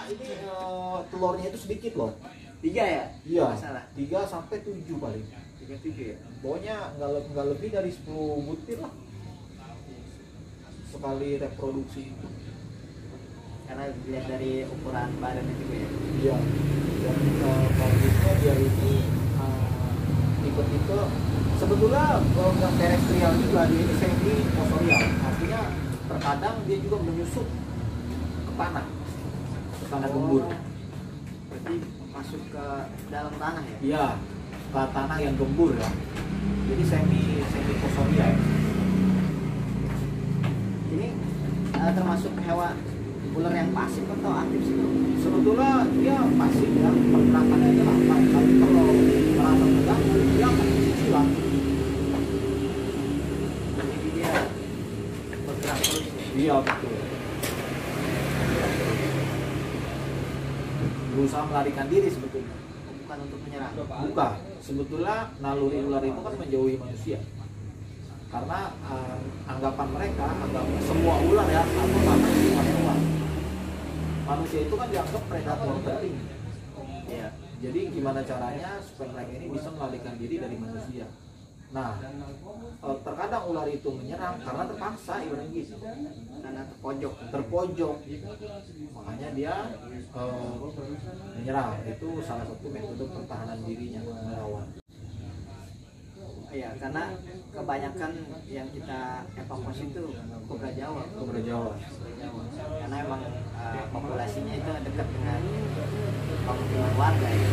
ini telurnya itu sedikit loh. 3 ya? Iya. Masalah. 3 sampai 7 paling. 3-7 ya? Pokoknya nggak lebih dari 10 butir lah sekali reproduksi itu. Karena dilihat dari ukuran badannya juga ya? Iya. Dan kondisinya dia ini tipe-tipe sebetulnya yang terestrial juga, dia ini semi fosorial, artinya terkadang dia juga menyusup ke tanah gembur. Berarti masuk ke dalam tanah ya? Iya, ke tanah yang gembur ya. Jadi semi fosorial. Ini termasuk hewan ular yang pasif atau aktif sih? Sebetulnya dia pasif ya, pergerakannya aja lambat, tapi kalau merasa terganggu dia akan hilang. Jadi dia bergerak terus ya? Iya betul. Berusaha melarikan diri sebetulnya. Bukan untuk menyerang? Bukan. Sebetulnya naluri ular itu kan menjauhi manusia. Karena anggapan mereka, semua ular ya, atau bahkan semua hewan, manusia itu kan dianggap predator penting. Iya. Jadi gimana caranya supaya mereka ini bisa melarikan diri dari manusia. Nah, terkadang ular itu menyerang karena terpaksa, ibaratnya gitu. Karena Terpojok. Makanya dia menyerang. Itu salah satu metode pertahanan dirinya melawan. Iya, karena kebanyakan yang kita evakuasi itu kobra Jawa. Kobra Jawa. Karena emang populasinya itu dekat dengan pemukiman warga ya,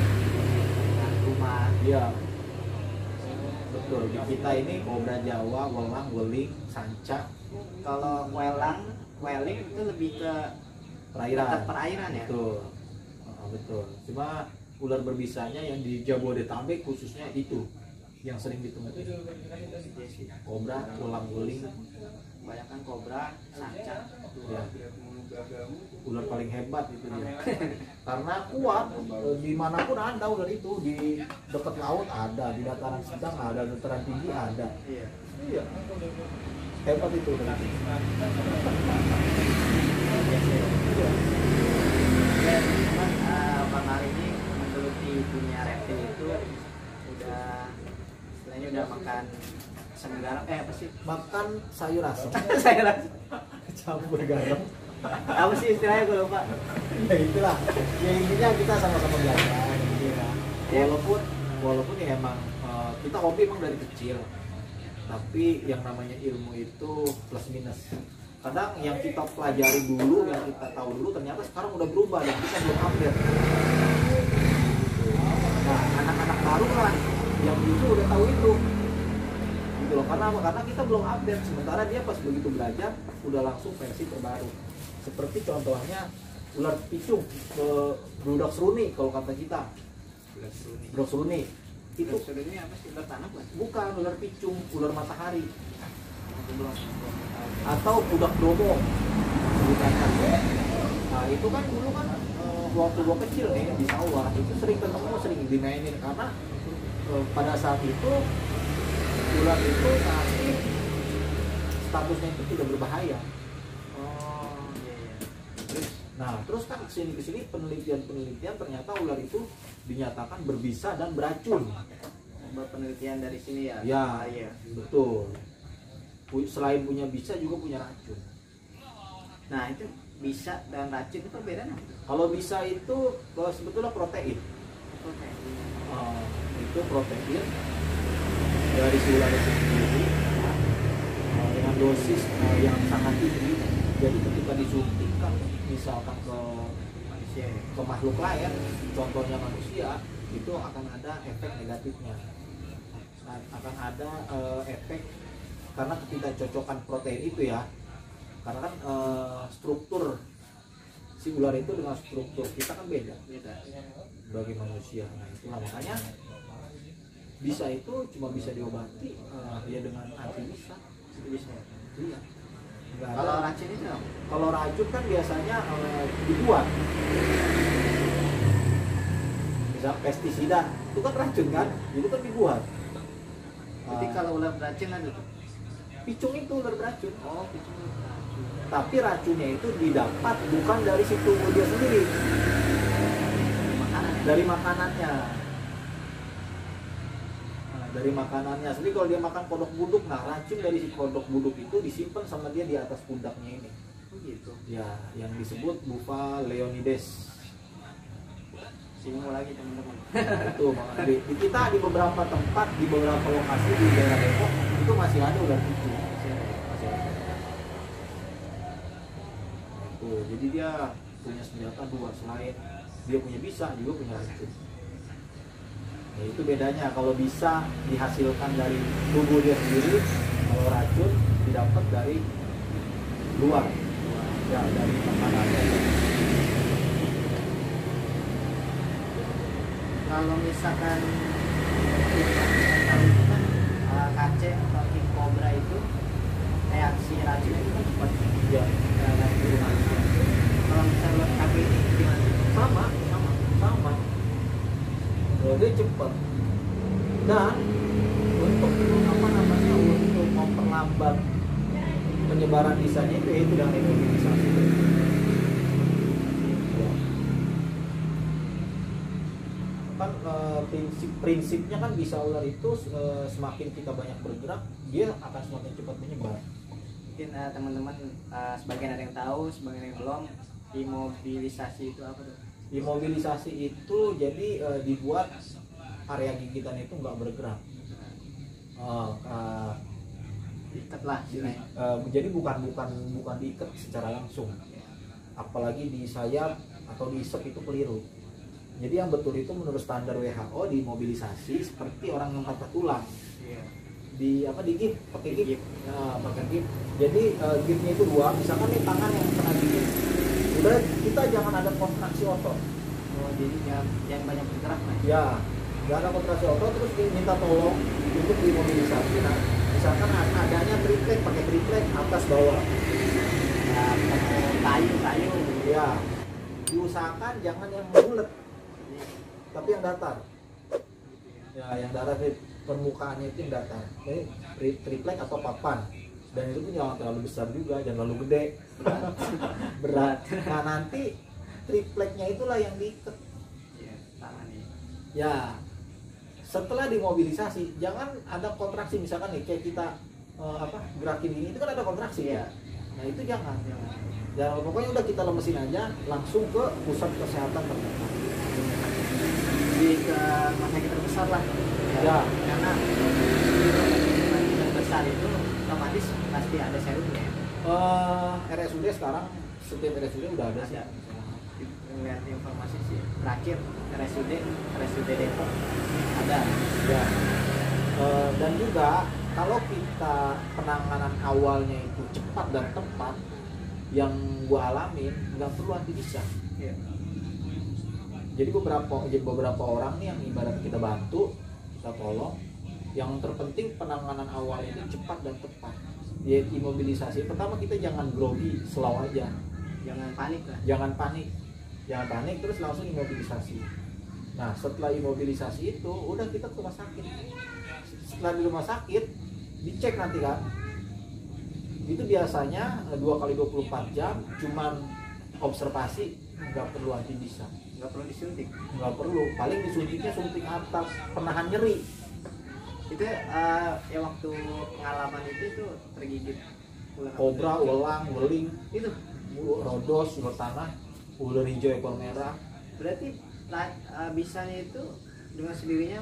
dengan rumah. Iya. Betul. Di kita ini kobra Jawa, welang, weling, sanca. Kalau weling itu lebih ke Perairan. perairan ya. Betul. Betul. Cuma ular berbisanya yang di Jabodetabek khususnya itu yang sering ditemukan. Kobra, welang, weling, Kebanyakan kobra, sanca. ya. Ular paling hebat itu dia. Karena kuat, dimanapun ada ular itu, di dekat laut ada, di dataran sedang ada, dataran tinggi ada. Iya. Iya. Hebat itu ular. Dan memang Bang Ari ini meneliti dunia reptil itu udah istilahnya udah makan asam garam apa sih? Makan sayur asam Saya rasa campur garam. apa sih istilahnya gue lupa. Ya itulah. Ya intinya kita sama-sama belajar. Ya. Walaupun ya emang kita hobi emang dari kecil. Tapi yang namanya ilmu itu plus minus. Kadang yang kita pelajari dulu, yang kita tahu dulu ternyata sekarang udah berubah dan kita belum update. Nah, anak-anak baru lah yang justru udah tahu itu. Gitu loh. Karena apa? Karena kita belum update. Sementara dia pas begitu belajar udah langsung versi terbaru. Seperti contohnya ular picung, bludak seruni kalau kata kita. Bludak seruni. Itu ini apa sih? Ular tanah bukan ular picung, ular matahari. Atau budak bromo sebutannya. Nah itu kan dulu kan waktu gua kecil nih di sawah itu sering ketemu, sering dimainin karena pada saat itu ular itu masih statusnya itu tidak berbahaya. Oh iya. Terus kan kesini penelitian ternyata ular itu dinyatakan berbisa dan beracun. Penelitian dari sini ya. Ya, Iya. betul. Selain punya bisa juga punya racun. Nah itu bisa dan racun itu beda nih. Kalau bisa itu sebetulnya protein. Itu protein dari si ular itu sendiri dengan dosis yang sangat tinggi. Jadi ketika disuntikkan misalkan ke makhluk lain, contohnya manusia, itu akan ada efek negatifnya. Akan ada efek karena ketika cocokkan protein itu ya, karena kan struktur si ular itu dengan struktur kita kan beda bagi manusia. Nah itulah makanya bisa itu cuma bisa diobati ya dengan anti bisa. Iya. Kalau racun itu? Kalau racun kan biasanya dibuat. Misal pestisida itu kan racun kan, itu kan dibuat. Jadi kalau ular beracun ada tuh? Picung itu ular beracun. Oh, picung ular beracun. tapi racunnya itu didapat bukan dari si tubuh dia sendiri, dari makanannya. Nah, dari makanannya. Jadi kalau dia makan kodok buduk, nah racun dari si kodok buduk itu disimpan sama dia di atas pundaknya ini. Gitu. Ya, yang disebut Buffa leonides. Singgung lagi teman-teman. Itu makanya di kita di beberapa tempat, di beberapa lokasi di daerah Depok itu masih ada ular itu. Masih ada. Itu, jadi dia punya senjata dua, selain dia punya bisa juga punya racun. Nah, itu bedanya kalau bisa dihasilkan dari tubuh dia sendiri, kalau racun didapat dari luar. Ya, dari makanannya. Kalau misalkan kalau itu kan KC atau King Cobra itu reaksi racunnya itu kan cepat Ya, dan manusia. Kalau misalnya KB ini gimana? sama. Dia cepat. Dan untuk untuk memperlambat penyebaran bisanya itu dengan imunisasi. Kan prinsipnya kan bisa ular itu semakin kita banyak bergerak, dia akan semakin cepat menyebar. Mungkin teman-teman sebagian ada yang tahu, sebagian yang belum. Imobilisasi itu apa tuh? Imobilisasi itu jadi dibuat area gigitan itu nggak bergerak. Ikat lah. Jadi bukan diikat secara langsung, apalagi di sayap atau diisep itu keliru. Jadi yang betul itu menurut standar WHO dimobilisasi seperti orang yang patah tulang. Iya. Di gip, pakai gip. Nah, pakai gip. Jadi gipnya itu dua, misalkan nih tangan yang kena gip, udah kita jangan ada kontraksi otot. Oh, jadi yang banyak bergerak lah. Ya, jangan ada kontraksi otot, terus minta tolong untuk dimobilisasi. Nah, misalkan adanya triplek, pakai triplek atas bawah. Ya, kayu. Ya, diusahakan jangan yang bulat, tapi yang datar. Ya, yang datar permukaannya itu yang datar. Jadi triplek atau papan. Dan itu pun jangan terlalu besar juga, jangan terlalu gede. Berat. Nah, nanti tripleknya itulah yang diikat. Iya, tangan nih. Ya, setelah dimobilisasi jangan ada kontraksi, misalkan nih kayak kita gerakin ini itu kan ada kontraksi ya. Nah, itu jangan. Pokoknya udah kita lemesin aja, langsung ke pusat kesehatan terdekat. Jadi ke rumah sakit terbesar lah. Ya. Karena rumah sakit terbesar itu otomatis pasti ada serumnya. RSUD sekarang setiap RSUD udah ada sih. Lihat informasi sih terakhir RSUD Depok ada. Ya. Dan juga kalau kita penanganan awalnya itu cepat dan tepat, yang gua alamin nggak perlu antibisa. Iya. Jadi beberapa orang nih yang ibarat kita bantu, kita tolong, yang terpenting penanganan awal itu cepat dan tepat. Ya, imobilisasi. Pertama kita jangan grogi, slow aja. Jangan panik lah. Jangan panik, terus langsung imobilisasi. Nah, setelah imobilisasi itu udah kita ke rumah sakit. Setelah di rumah sakit dicek nanti kan. Itu biasanya 2x24 jam cuman observasi, nggak perlu antibisa. Nggak perlu disuntik. Nggak perlu, paling disuntiknya suntik atas penahan nyeri. Itu ya waktu pengalaman itu tergigit ular Kobra, ulang, weling, itu. rodos, ular tanah, ular hijau ekor merah Berarti bisanya itu dengan sendirinya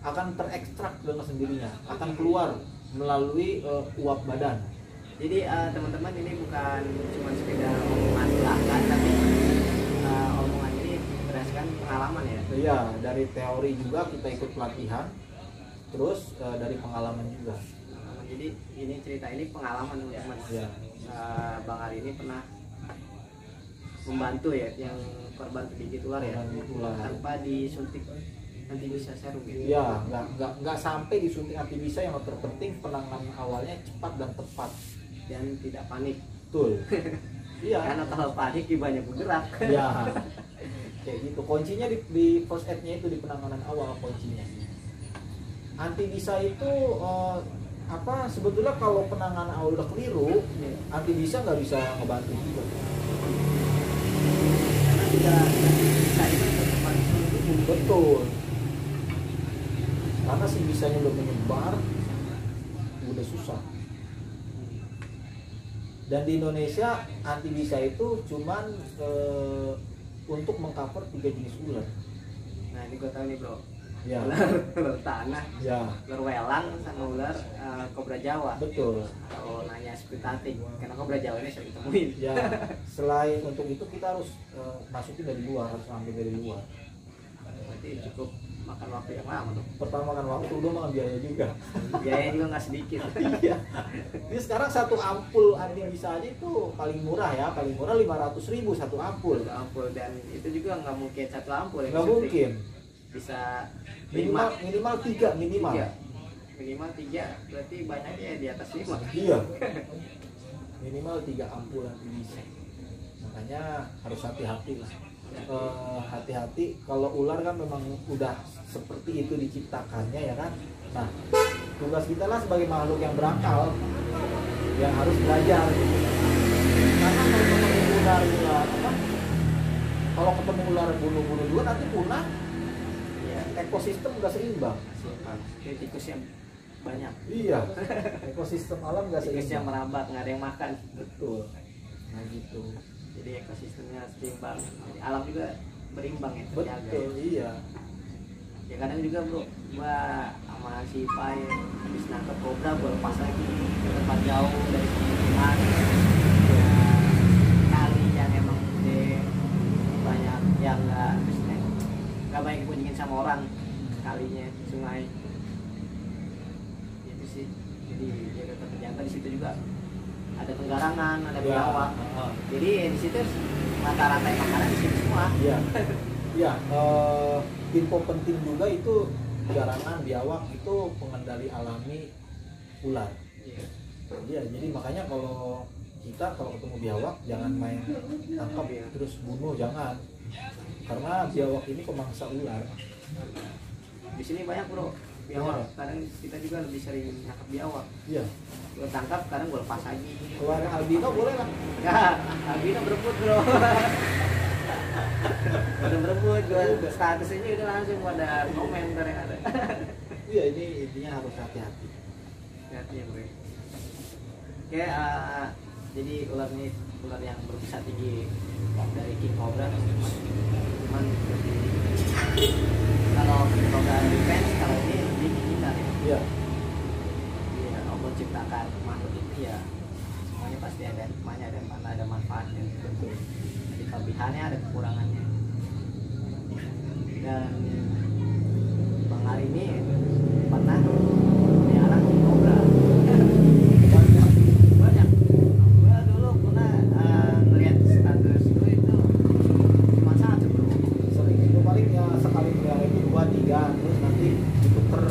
akan terekstrak dengan sendirinya, akan keluar melalui uap badan. Jadi teman-teman ini bukan cuma sekedar omongan belaka, tapi omongan ini berdasarkan pengalaman ya. Iya, dari teori juga kita ikut pelatihan, terus dari pengalaman juga. Jadi ini cerita ini pengalaman teman-teman. Ya. Bang Ari ini pernah membantu ya yang korban tergigit ular ya, tanpa disuntik antibisa serum gitu. Ya, nggak sampai disuntik antibisa, yang terpenting penanganan awalnya cepat dan tepat dan tidak panik. Betul. Iya. Karena kalau panik dia banyak bergerak. Ya. Kayak gitu. Kuncinya di first aid-nya itu di penanganan awal kuncinya. Antibisa itu apa sebetulnya kalau penanganan awal udah keliru, anti bisa nggak bisa ngebantu juga. Karena tidak bisa itu tempat itu. Betul. Karena si bisanya udah menyebar, udah susah. Dan di Indonesia anti bisa itu cuman untuk mengcover 3 jenis ular. Nah ini gue tahu nih bro. Ya. Ular tanah, Ya. ular welang, sama ular kobra Jawa. Betul. Kalau nanya spitating, karena kobra Jawa ini sering ditemuin. Ya. Selain untuk itu kita harus masukin dari luar, harus ambil dari luar. Berarti cukup makan waktu yang lama tuh. Pertama kan waktu udah makan biaya juga. Biayanya juga nggak sedikit. Iya. Ini sekarang satu ampul anti bisa aja itu paling murah ya, paling murah 500.000 satu ampul. Satu ampul, dan itu juga nggak mungkin satu ampul yang Nggak disuntik. mungkin. Bisa Minimal 3 minimal. Tiga. Minimal 3, berarti banyaknya di atas 5. Iya. Minimal 3 ampul anti bisa. Makanya harus hati-hati lah. Hati-hati kalau ular kan memang udah seperti itu diciptakannya ya kan. Nah, tugas kita lah sebagai makhluk yang berakal yang harus belajar gitu. Karena kalau ketemu ular apa? Kalau ketemu ular bunuh-bunuh juga nanti punah. Iya. Ekosistem udah seimbang. Jadi tikus yang banyak. Iya. Ekosistem alam nggak Tikus yang seimbang. merambat, nggak ada yang makan. Betul. Nah gitu. Jadi ekosistemnya seimbang. Jadi alam juga berimbang ya, terjaga. Betul, iya. Ya kadang juga bro, gua sama si Pai habis nangkep kobra, gua lepas lagi ke tempat jauh dari pemukiman. Ya, kali yang emang gede, banyak yang nggak banyak dikunjungin sama orang, kalinya sungai. Itu sih, jadi dia tetap terjaga. Di situ juga ada penggarangan, ada Ya, biawak. Jadi di situ mata-rantai makanan di situ semua. Iya. Iya, info penting juga itu garangan biawak itu pengendali alami ular. Iya. Iya, jadi makanya kalau kita kalau ketemu biawak jangan main tangkap terus bunuh, jangan. Karena biawak ini pemangsa ular. Di sini banyak bro biawak. Kadang kita juga lebih sering nangkap biawak. Iya. Gue tangkap, kadang gue lepas lagi. Kalau ada albino boleh lah. Enggak, albino berebut bro. Udah berebut, gue status ini udah langsung pada komentar yang ada. Iya, ini intinya harus hati-hati. Hati ya bro. Oke, jadi ular ini ular yang berbisa tinggi dari king cobra. Cuman kalau king cobra defense, kalau ini lebih hindar ya. Iya. Iya, Allah ciptakan makhluk itu ya semuanya pasti ada hikmahnya dan ada manfaatnya. Betul. Jadi kelebihannya ada kekurangannya. Dan Bang Ari ini pernah melihara king cobra. Banyak. Gua dulu pernah ngeliat status lu itu cuma satu bro. Sering itu paling ya sekali pelihara itu 2-3 terus nanti diputer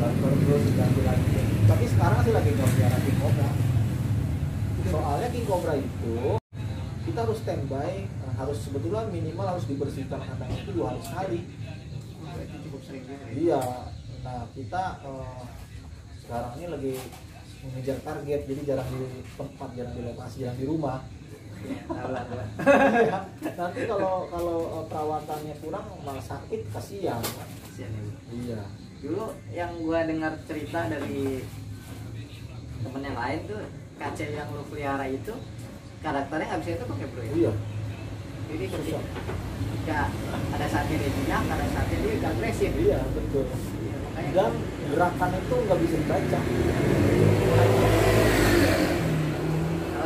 dan terus ganti lagi. Tapi sekarang sih lagi nggak pelihara king cobra. Soalnya king cobra itu kita harus standby, harus sebetulnya minimal harus dibersihkan kandang itu 2 hari sekali. Berarti cukup sering juga ya. Iya. Nah kita sekarang ini lagi mengejar target, jadi jarang di tempat, jarang di lokasi, jarang di rumah. Tahu lah, tahu lah. Iya. Nanti kalau perawatannya kurang malah sakit, kasihan. Kasian ya, bro. Iya. Dulu yang gua dengar cerita dari temen yang lain tuh, kaca yang lu pelihara itu karakternya nggak bisa itu pakai bro ya. Iya. Jadi Susah. ketika ada saatnya dia jinak, ada saatnya dia udah agresif. Iya betul. Iya, makanya Dan gerakan itu nggak bisa dibaca.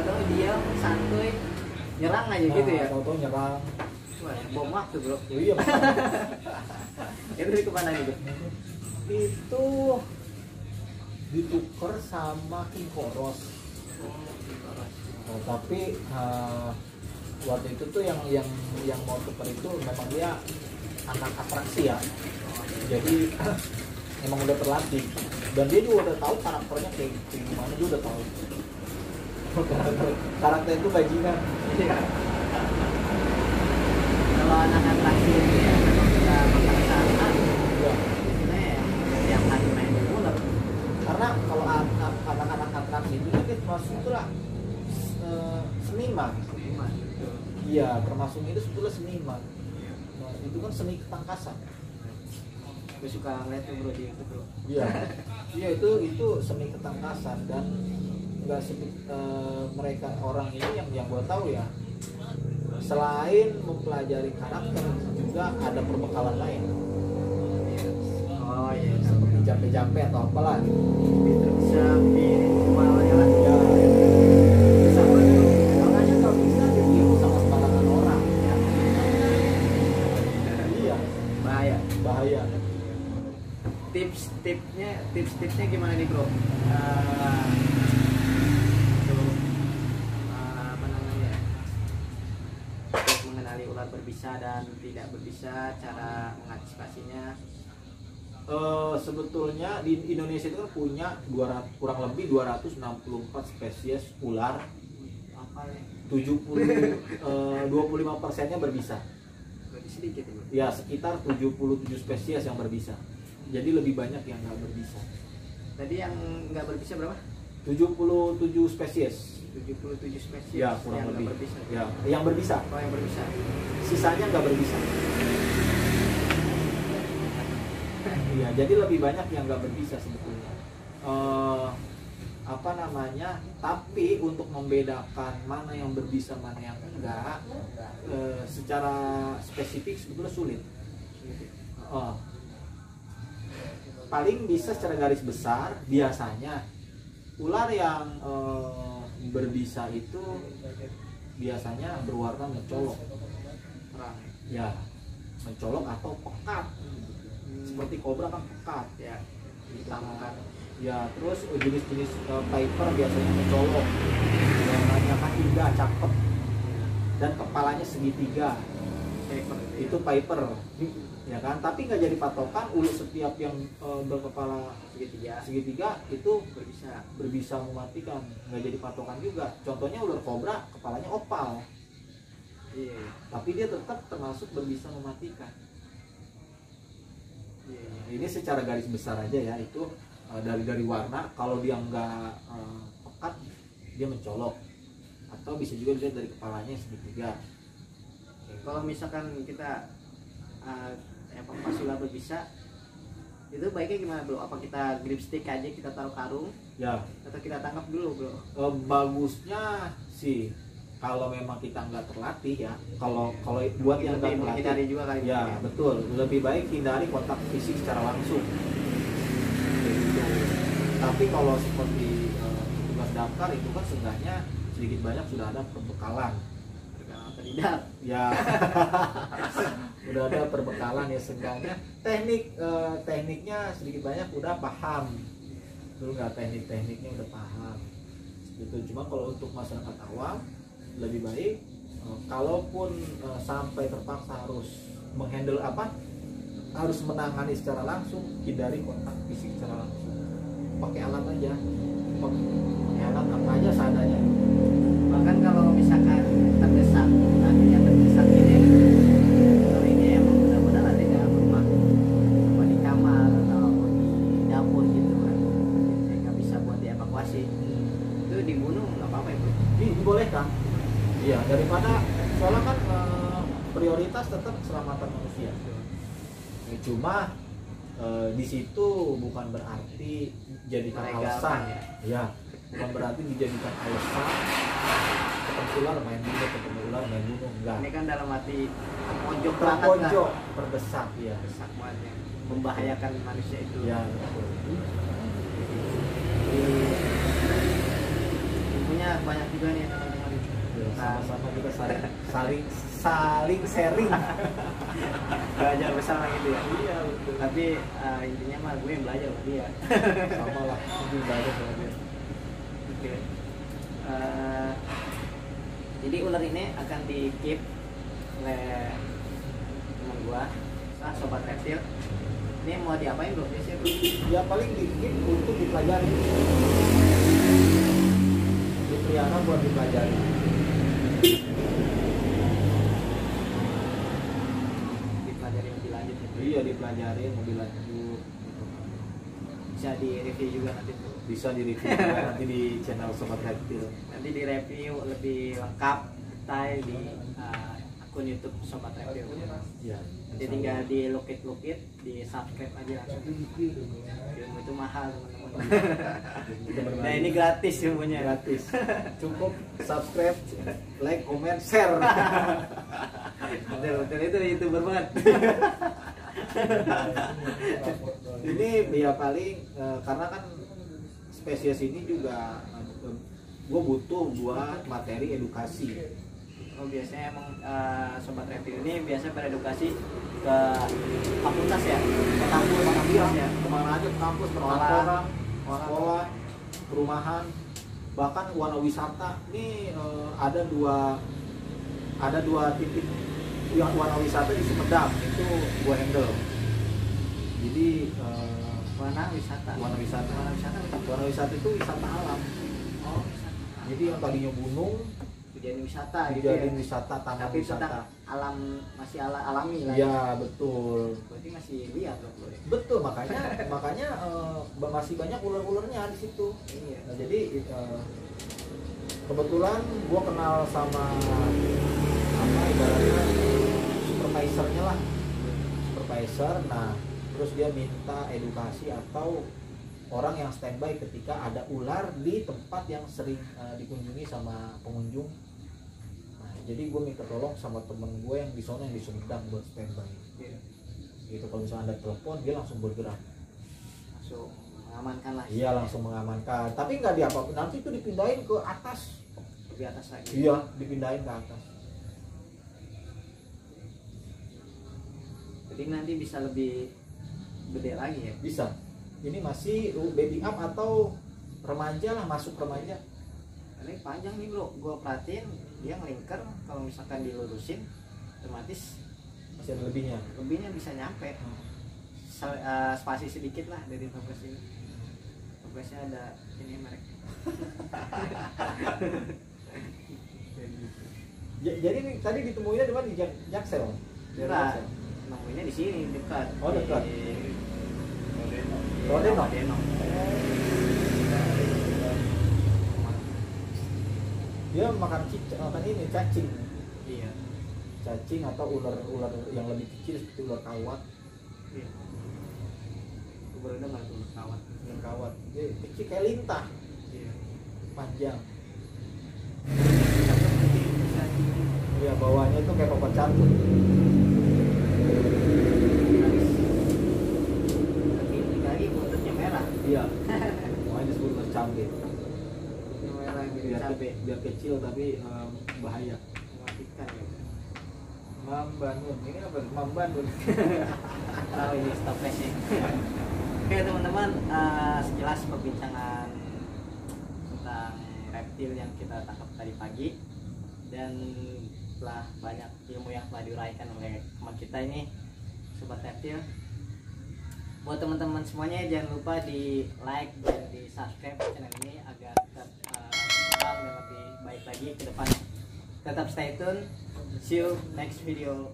kalau diam santuy nyerang aja Nah, gitu ya. Tahu-tahu nyerang. Wah, bom waktu bro. Oh, iya. Itu dari kemana gitu? Itu ditukar sama king koros. Tapi waktu itu tuh yang mau tukar itu memang dia anak atraksi ya. Jadi emang udah terlatih dan dia juga udah tahu karakternya kayak gimana, dia udah tahu. Karakter itu bajingan. Iya. Kalau anak atraksi itu ya memang kita makan sana. Ya. Biasanya ya yang hari main ular. Karena kalau seniman. Seniman, betul. Iya, termasuk itu sebetulnya seniman. Nah, itu kan seni ketangkasan. Gue suka ngeliat tuh bro di YouTube bro. Iya, iya itu seni ketangkasan dan nggak mereka orang ini yang gua tahu ya. Selain mempelajari karakter juga ada perbekalan lain. Oh iya, Seperti jampe-jampe atau apalah gitu. bisa visualnya lah. Ya, Sama tuh. makanya kalau bisa ditiru sama sembarangan orang. Ya. Iya, Bahaya. bahaya. Tips-tipsnya gimana nih bro? Untuk apa namanya? Untuk mengenali ular berbisa dan tidak berbisa, cara mengantisipasinya. Sebetulnya di Indonesia itu kan punya kurang lebih 264 spesies ular. Apa nih? 25%-nya berbisa. Berarti sedikit ya bro. Ya, sekitar 77 spesies yang berbisa. Jadi lebih banyak yang nggak berbisa. Tadi yang nggak berbisa berapa? 77 spesies. 77 spesies Ya, kurang yang lebih. nggak berbisa. Ya, yang berbisa. Oh yang berbisa. Sisanya nggak berbisa. Iya, jadi lebih banyak yang nggak berbisa sebetulnya. Apa namanya? Tapi untuk membedakan mana yang berbisa mana yang enggak, secara spesifik sebetulnya sulit. Paling bisa secara garis besar biasanya ular yang berbisa itu biasanya berwarna mencolok. Terang. Ya, mencolok atau pekat. Seperti kobra kan pekat. Ya. Hitam Hitam kan. kan. Ya, terus jenis-jenis viper biasanya mencolok. Warnanya kan indah, cakep. Dan kepalanya segitiga. Viper. Itu viper. Ya kan, tapi nggak jadi patokan ular setiap yang berkepala segitiga itu berbisa mematikan, nggak jadi patokan juga. Contohnya ular kobra kepalanya opal, tapi dia tetap termasuk berbisa mematikan. Ini secara garis besar aja ya, itu dari warna. Kalau dia nggak pekat dia mencolok, atau bisa juga dilihat dari kepalanya segitiga. Kalau misalkan kita pas ular berbisa itu baiknya gimana bro? Apa kita grip stick aja, kita taruh karung Ya, atau kita tangkap dulu bro? bagusnya sih kalau memang kita nggak terlatih ya, kalau buat yang nggak menghindari terlatih juga kali ya mungkin. betul, lebih baik hindari kontak fisik secara langsung. Gitu. Tapi kalau seperti tugas daftar itu kan seenggaknya sedikit banyak sudah ada perbekalan. Atau tidak? Ya, udah ada perbekalan ya, seenggaknya tekniknya sedikit banyak udah paham. Dulu nggak tekniknya udah paham. Gitu. Cuma kalau untuk masyarakat awam lebih baik kalaupun sampai terpaksa harus menghandle harus menangani secara langsung, hindari kontak fisik secara langsung. Pakai alat aja. Pakai alat apa aja seadanya. Bahkan kalau misalkan terdesak, nantinya terdesak ini kalau ini emang benar-benar ada di dalam rumah, apa di kamar atau di dapur gitu kan, jadi nggak bisa buat dievakuasi, itu dibunuh nggak apa-apa itu? Dibolehkan. Iya, daripada soalnya kan prioritas tetap keselamatan manusia. Cuma di situ bukan berarti jadikan Melegalkan, alasan ya, bukan berarti dijadikan alasan ketemu ular main bunuh, enggak. Ini kan dalam arti pojok banget lah, Terpojok, terdesak ya. desak banget yang membahayakan manusia itu. Ya, betul. Ilmunya banyak juga nih teman-teman. Ya, sama-sama kita saling sharing. Belajar bersama gitu ya. Iya, betul. Tapi intinya mah gue yang belajar sama dia. Sama lah, itu belajar sama dia. Oke. Jadi ular ini akan di keep oleh teman gua, sobat reptil. Ini mau diapain bro? Biasanya bro? Ya paling dikit untuk dipelajari, dipelihara buat dipelajari. Dipelajari lebih lanjut. Gitu. Iya, dipelajari lebih lanjut gitu. bisa di review juga nanti bro. Bisa di review juga nanti di channel Sobat Reptil. Nanti di review lebih lengkap detail di akun YouTube Sobat Reptil. Ya. Jadi tinggal di lukit-lukit, di subscribe aja langsung. Ilmu itu mahal teman-teman. Nah ini gratis ilmunya. Gratis. Cukup subscribe, like, comment, share. Betul itu YouTuber banget. Ini ya paling karena kan spesies ini juga gue butuh buat materi edukasi. Oh biasanya emang Sobat Reptil ini biasa beredukasi ke fakultas ya, ke kampus ya, kemana aja, ke kampus, perkantoran, sekolah, perumahan, bahkan warna wisata. Ini ada dua titik yang warna wisata di Sumedang itu gua handle. Jadi warna wisata itu wisata alam. Oh wisata. Jadi yang tadinya gunung Dijadiin wisata gitu dijadiin ya. wisata, taman Tapi wisata. tetap alam masih alami lah. Iya betul. Berarti masih lihat loh bro. Betul, makanya masih banyak ular-ularnya di situ. Iya. Nah, jadi kebetulan gua kenal sama ibaratnya supervisornya lah, supervisor. Nah terus dia minta edukasi atau orang yang standby ketika ada ular di tempat yang sering dikunjungi sama pengunjung. Nah, jadi gue minta tolong sama temen gue yang di sana, yang di Sumedang, buat standby. Iya. Gitu, kalau misalnya ada telepon dia langsung bergerak. Langsung mengamankan lah. Iya langsung mengamankan. Tapi nggak diapa-apain, nanti itu dipindahin ke atas. Lebih atas lagi. Iya, dipindahin ke atas. Jadi nanti bisa lebih gede lagi ya. Bisa. Ini masih baby up atau remaja lah, masuk remaja. Ini panjang nih bro, gue perhatiin dia ngelingker, kalau misalkan dilurusin otomatis Masih ada lebihnya bisa nyampe. Spasi sedikit lah dari toples ini. Toplesnya ada ini merek. Jadi tadi ditemuinya di mana, di Jaksel? Enggak, nemuinnya di sini dekat. Oh, dekat. Di Rodeno. Dia makan ini cacing. Iya. Cacing atau ular yang lebih kecil seperti ular kawat. Iya. Gue baru dengar tuh kawat. Ular kawat. Dia kecil kayak lintah, Iya. panjang. Iya, bawahnya itu kayak papan cantum. Lagi buntutnya merah. Iya. Makanya disebut ular cabe. Merah gitu cabe. Biar kecil tapi bahaya. Mematikan ya. Mambanun. Ini apa? Mambanun. Oh ini toplesnya. Oke teman-teman, sekilas perbincangan tentang reptil yang kita tangkap tadi pagi, dan telah banyak ilmu yang telah diuraikan oleh teman kita ini Sobat Reptil. Buat teman-teman semuanya jangan lupa di like dan di subscribe channel ini agar tetap berkembang dan lebih baik lagi ke depan. Tetap stay tune. See you next video.